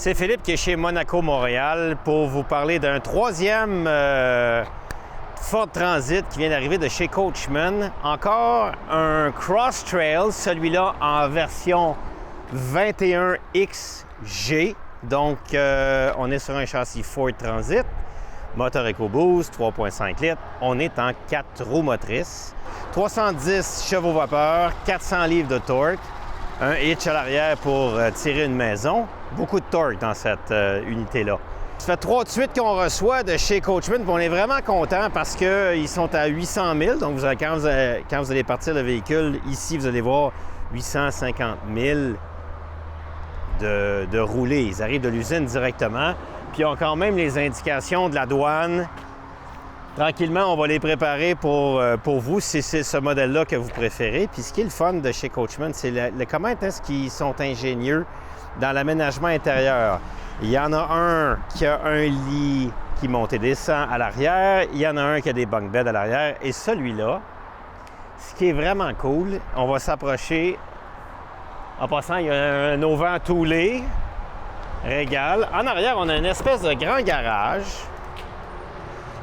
C'est Philippe qui est chez Monaco Montréal pour vous parler d'un troisième Ford Transit qui vient d'arriver de chez Coachmen. Encore un Cross Trail, celui-là en version 21XG. Donc, on est sur un châssis Ford Transit, moteur EcoBoost, 3.5 litres. On est en 4 roues motrices, 310 chevaux vapeur, 400 livres de torque, un hitch à l'arrière pour tirer une maison. Beaucoup de torque dans cette unité-là. Ça fait 3 de suite qu'on reçoit de chez Coachmen, puis on est vraiment content parce qu'ils sont à 800 000. Donc, quand vous allez partir le véhicule, ici, vous allez voir 850 000 de rouler. Ils arrivent de l'usine directement. Puis, ils ont quand même les indications de la douane. Tranquillement, on va les préparer pour vous si c'est ce modèle-là que vous préférez. Puis, ce qui est le fun de chez Coachmen, c'est comment est-ce qu'ils sont ingénieux dans l'aménagement intérieur. Il y en a un qui a un lit qui monte et descend à l'arrière. Il y en a un qui a des bunk beds à l'arrière. Et celui-là, ce qui est vraiment cool, on va s'approcher. En passant, il y a un auvent toulé, régal. En arrière, on a une espèce de grand garage.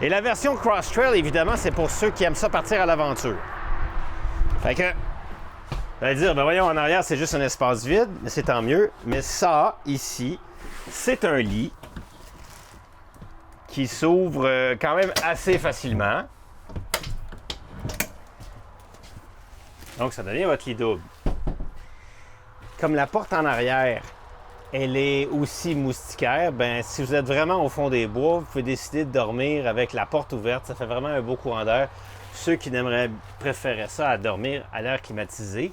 Et la version Cross Trail, évidemment, c'est pour ceux qui aiment ça partir à l'aventure. Fait que, vous allez dire, ben voyons, en arrière, c'est juste un espace vide, mais c'est tant mieux. Mais ça, ici, c'est un lit qui s'ouvre quand même assez facilement. Donc, ça devient votre lit double. Comme la porte en arrière, elle est aussi moustiquaire, ben si vous êtes vraiment au fond des bois, vous pouvez décider de dormir avec la porte ouverte. Ça fait vraiment un beau courant d'air. Ceux qui préféraient ça à dormir à l'air climatisé.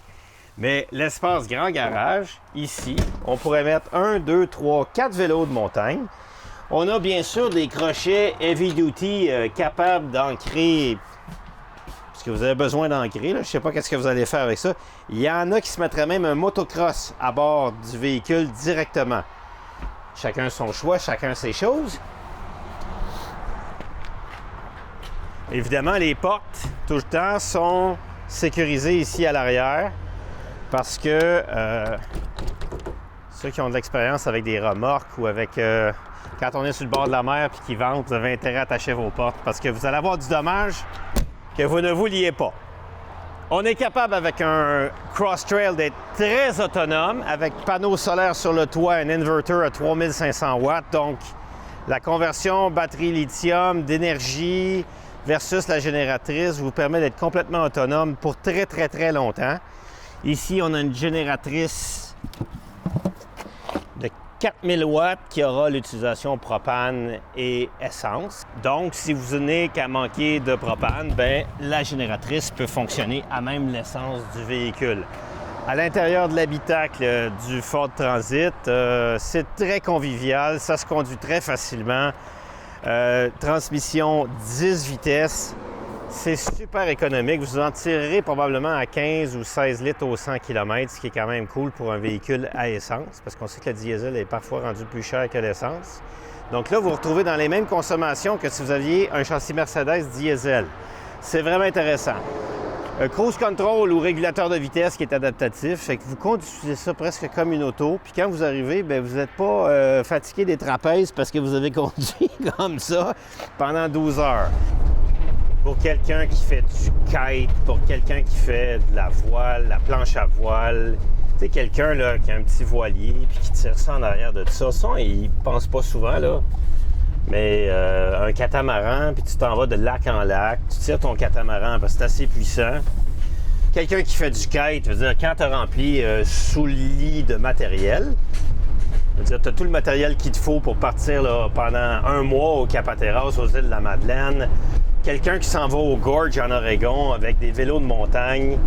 Mais l'espace grand garage, ici, on pourrait mettre 1, 2, 3, 4 vélos de montagne. On a bien sûr des crochets heavy duty capables d'ancrer, parce que vous avez besoin d'ancrer. Je ne sais pas qu'est-ce que vous allez faire avec ça. Il y en a qui se mettraient même un motocross à bord du véhicule directement. Chacun son choix, chacun ses choses. Évidemment, les portes, tout le temps, sont sécurisées ici à l'arrière. Parce que ceux qui ont de l'expérience avec des remorques ou avec quand on est sur le bord de la mer et qu'ils ventent, vous avez intérêt à attacher vos portes parce que vous allez avoir du dommage que vous ne vouliez pas. On est capable avec un Cross Trail d'être très autonome avec panneaux solaires sur le toit, un inverter à 3500 watts. Donc, la conversion batterie lithium d'énergie versus la génératrice vous permet d'être complètement autonome pour très, très, très longtemps. Ici, on a une génératrice de 4000 watts qui aura l'utilisation propane et essence. Donc, si vous n'avez qu'à manquer de propane, bien, la génératrice peut fonctionner à même l'essence du véhicule. À l'intérieur de l'habitacle du Ford Transit, c'est très convivial, ça se conduit très facilement. Transmission 10 vitesses. C'est super économique. Vous en tirerez probablement à 15 ou 16 litres au 100 km, ce qui est quand même cool pour un véhicule à essence, parce qu'on sait que le diesel est parfois rendu plus cher que l'essence. Donc là, vous vous retrouvez dans les mêmes consommations que si vous aviez un châssis Mercedes diesel. C'est vraiment intéressant. Cruise control ou régulateur de vitesse qui est adaptatif, fait que vous conduisez ça presque comme une auto. Puis quand vous arrivez, bien, vous n'êtes pas fatigué des trapèzes parce que vous avez conduit comme ça pendant 12 heures. Pour quelqu'un qui fait du kite, pour quelqu'un qui fait de la voile, la planche à voile, tu sais, quelqu'un là, qui a un petit voilier puis qui tire ça en arrière de tout ça, il pense pas souvent, là. Mais un catamaran, puis tu t'en vas de lac en lac, tu tires ton catamaran parce que c'est assez puissant. Quelqu'un qui fait du kite, veut dire, quand tu as rempli sous le lit de matériel, veut dire, tu as tout le matériel qu'il te faut pour partir là, pendant un mois au Cap-Hatteras, aux îles de la Madeleine. Quelqu'un qui s'en va au Gorge en Oregon avec des vélos de montagne,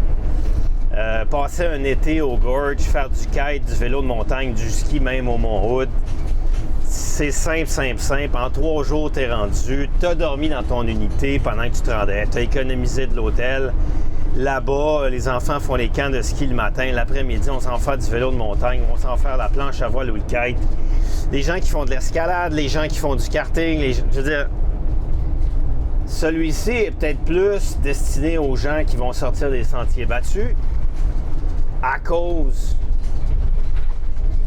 passer un été au Gorge, faire du kite, du vélo de montagne, du ski même au Mont-Hood. C'est simple, simple, simple. En 3 jours, tu es rendu. Tu as dormi dans ton unité pendant que tu te rendais. Tu as économisé de l'hôtel. Là-bas, les enfants font les camps de ski le matin. L'après-midi, on s'en fait du vélo de montagne. On s'en fait la planche à voile ou le kite. Les gens qui font de l'escalade, les gens qui font du karting. Je veux dire, celui-ci est peut-être plus destiné aux gens qui vont sortir des sentiers battus à cause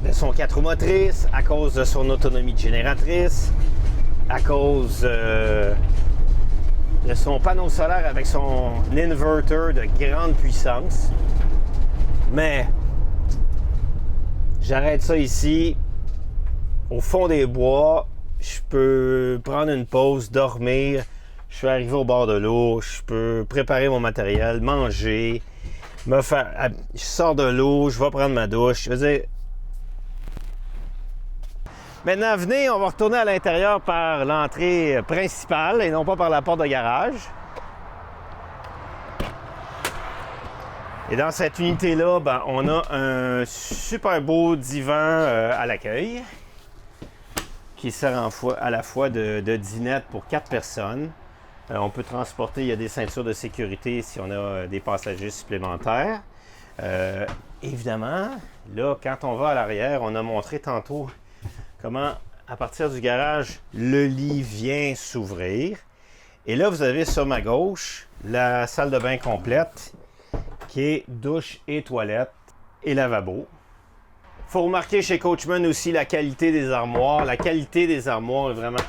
de son 4 roues motrices, à cause de son autonomie de génératrice, à cause de son panneau solaire avec son inverter de grande puissance. Mais j'arrête ça ici, au fond des bois. Je peux prendre une pause, dormir. Je suis arrivé au bord de l'eau. Je peux préparer mon matériel, manger, je sors de l'eau, je vais prendre ma douche. Je veux dire, maintenant, venez, on va retourner à l'intérieur par l'entrée principale et non pas par la porte de garage. Et dans cette unité-là, ben, on a un super beau divan à l'accueil qui sert à la fois de dinette pour 4 personnes. On peut transporter, il y a des ceintures de sécurité si on a des passagers supplémentaires. Évidemment, là, quand on va à l'arrière, on a montré tantôt comment, à partir du garage, le lit vient s'ouvrir. Et là, vous avez sur ma gauche la salle de bain complète qui est douche et toilette et lavabo. Il faut remarquer chez Coachmen aussi la qualité des armoires. La qualité des armoires est vraiment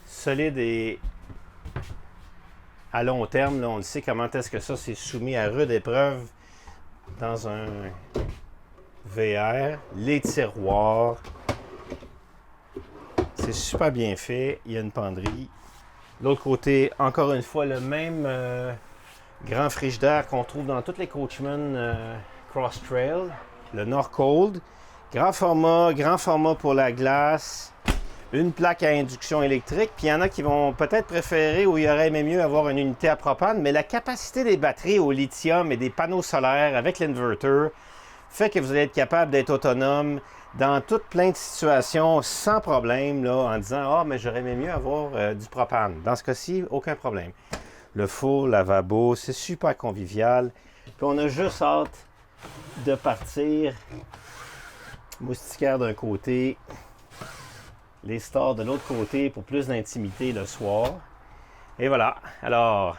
solide et à long terme. Là, on le sait comment est-ce que ça c'est soumis à rude épreuve dans un VR. Les tiroirs. C'est super bien fait. Il y a une penderie. De l'autre côté, encore une fois, le même grand frigidaire qu'on trouve dans toutes les Coachmen Cross Trail. Le Norcold. Grand format pour la glace. Une plaque à induction électrique. Puis il y en a qui vont peut-être préférer ou il aurait aimé mieux avoir une unité à propane. Mais la capacité des batteries au lithium et des panneaux solaires avec l'inverter fait que vous allez être capable d'être autonome dans toutes plein de situations sans problème, là, en disant « Ah, mais j'aurais aimé mieux avoir du propane. » Dans ce cas-ci, aucun problème. Le four, lavabo, c'est super convivial. Puis on a juste hâte de partir. Moustiquaire d'un côté, les stores de l'autre côté pour plus d'intimité le soir. Et voilà. Alors,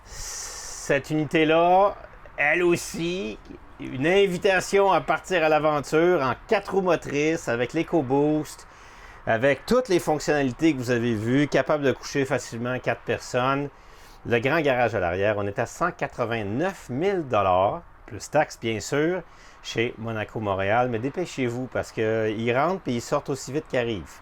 cette unité-là, elle aussi, une invitation à partir à l'aventure en 4 roues motrices avec l'EcoBoost, avec toutes les fonctionnalités que vous avez vues, capable de coucher facilement 4 personnes. Le grand garage à l'arrière, on est à 189 000 $, plus taxes bien sûr, chez Monaco Montréal. Mais dépêchez-vous parce qu'ils rentrent et ils sortent aussi vite qu'ils arrivent.